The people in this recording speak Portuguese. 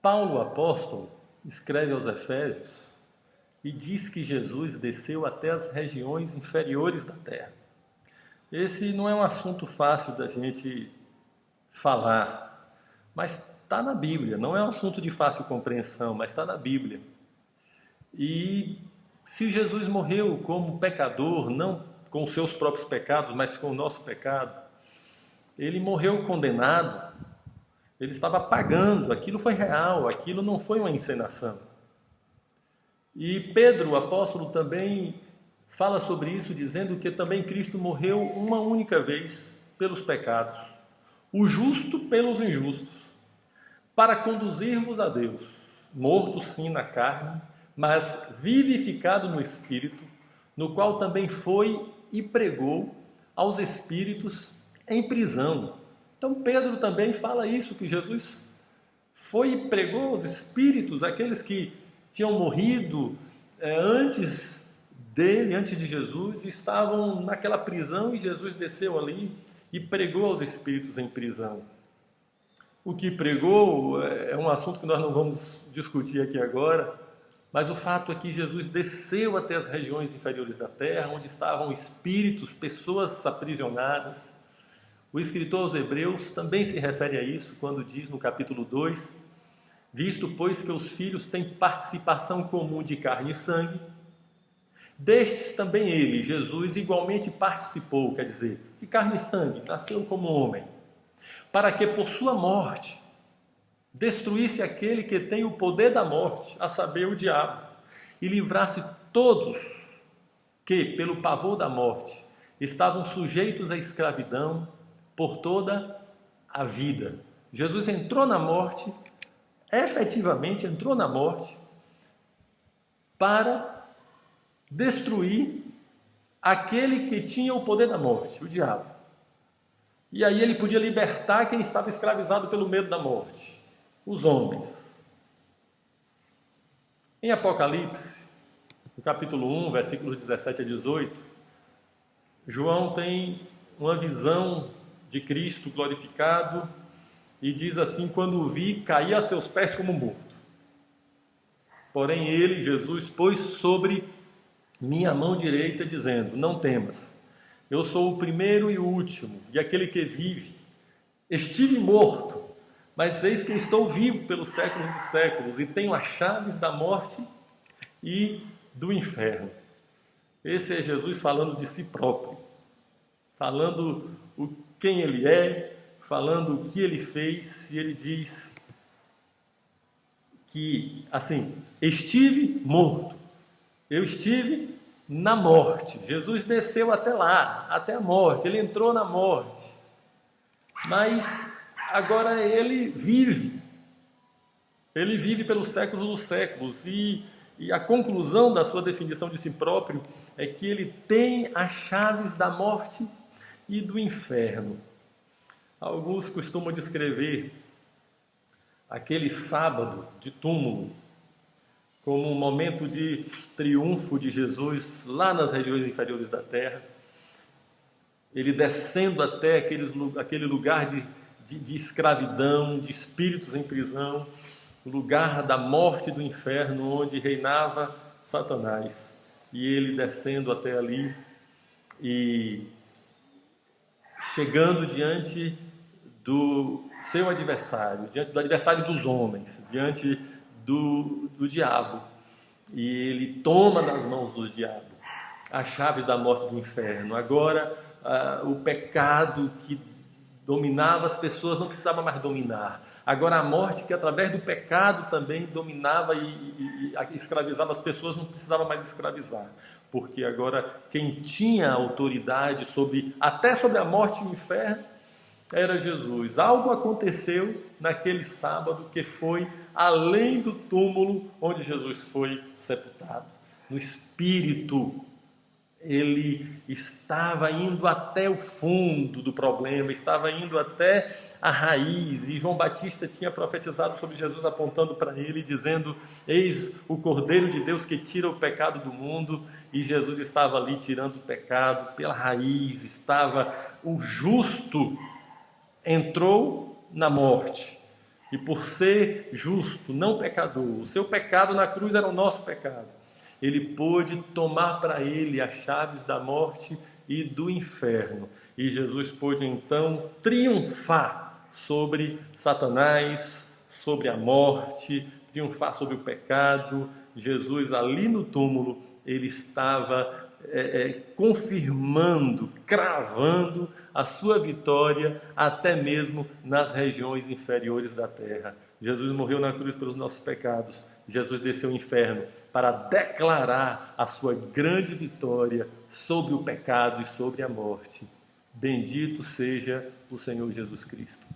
Paulo, apóstolo, escreve aos Efésios e diz que Jesus desceu até as regiões inferiores da terra. Esse não é um assunto fácil da gente falar, mas está na Bíblia. Não é um assunto de fácil compreensão, mas está na Bíblia. E se Jesus morreu como pecador, não com os seus próprios pecados, mas com o nosso pecado, ele morreu condenado, ele estava pagando, aquilo foi real, aquilo não foi uma encenação. E Pedro, o apóstolo, também fala sobre isso, dizendo que também Cristo morreu uma única vez pelos pecados, o justo pelos injustos, para conduzir-vos a Deus, morto sim na carne, mas vivificado no Espírito, no qual também foi e pregou aos espíritos em prisão. Então Pedro também fala isso, que Jesus foi e pregou aos espíritos, aqueles que tinham morrido antes dele, antes de Jesus, e estavam naquela prisão, e Jesus desceu ali e pregou aos espíritos em prisão. O que pregou é um assunto que nós não vamos discutir aqui agora, mas o fato é que Jesus desceu até as regiões inferiores da terra, onde estavam espíritos, pessoas aprisionadas. O escritor aos Hebreus também se refere a isso, quando diz no capítulo 2, visto, pois, que os filhos têm participação comum de carne e sangue, destes também ele, Jesus, igualmente participou, quer dizer, de carne e sangue, nasceu como homem, para que por sua morte destruísse aquele que tem o poder da morte, a saber, o diabo, e livrasse todos que, pelo pavor da morte, estavam sujeitos à escravidão por toda a vida. Jesus entrou na morte, efetivamente entrou na morte, para destruir aquele que tinha o poder da morte, o diabo. E aí ele podia libertar quem estava escravizado pelo medo da morte, os homens. Em Apocalipse, no capítulo 1, versículos 17 a 18, João tem uma visão de Cristo glorificado e diz assim: quando o vi, caí a seus pés como morto. Porém ele, Jesus, pôs sobre minha mão direita, dizendo: não temas, eu sou o primeiro e o último, e aquele que vive. Estive morto, mas eis que estou vivo pelos séculos dos séculos, e tenho as chaves da morte e do inferno. Esse é Jesus falando de si próprio, falando quem ele é, falando o que ele fez, e ele diz que, assim, estive morto, eu estive na morte. Jesus desceu até lá, até a morte, ele entrou na morte, mas agora ele vive pelos séculos dos séculos, e a conclusão da sua definição de si próprio é que ele tem as chaves da morte e do inferno. Alguns costumam descrever aquele sábado de túmulo como um momento de triunfo de Jesus lá nas regiões inferiores da terra, ele descendo até aquele lugar de escravidão, de espíritos em prisão, o lugar da morte e do inferno, onde reinava Satanás, e ele descendo até ali e chegando diante do seu adversário, diante do adversário dos homens, diante do diabo, e ele toma das mãos do diabo as chaves da morte e do inferno. Agora o pecado que dominava as pessoas não precisava mais dominar. Agora a morte, que através do pecado também dominava e escravizava as pessoas, não precisava mais escravizar, porque agora quem tinha autoridade até sobre a morte e o inferno era Jesus. Algo aconteceu naquele sábado que foi além do túmulo onde Jesus foi sepultado. No Espírito, ele estava indo até o fundo do problema, estava indo até a raiz, e João Batista tinha profetizado sobre Jesus, apontando para ele, dizendo: eis o Cordeiro de Deus que tira o pecado do mundo. E Jesus estava ali tirando o pecado pela raiz, estava o justo, entrou na morte, E por ser justo, não pecador, o seu pecado na cruz era o nosso pecado. Ele pôde tomar para ele as chaves da morte e do inferno. E Jesus pôde então triunfar sobre Satanás, sobre a morte, triunfar sobre o pecado. Jesus ali no túmulo, ele estava confirmando, cravando a sua vitória até mesmo nas regiões inferiores da terra. Jesus morreu na cruz pelos nossos pecados. Jesus desceu ao inferno para declarar a sua grande vitória sobre o pecado e sobre a morte. Bendito seja o Senhor Jesus Cristo.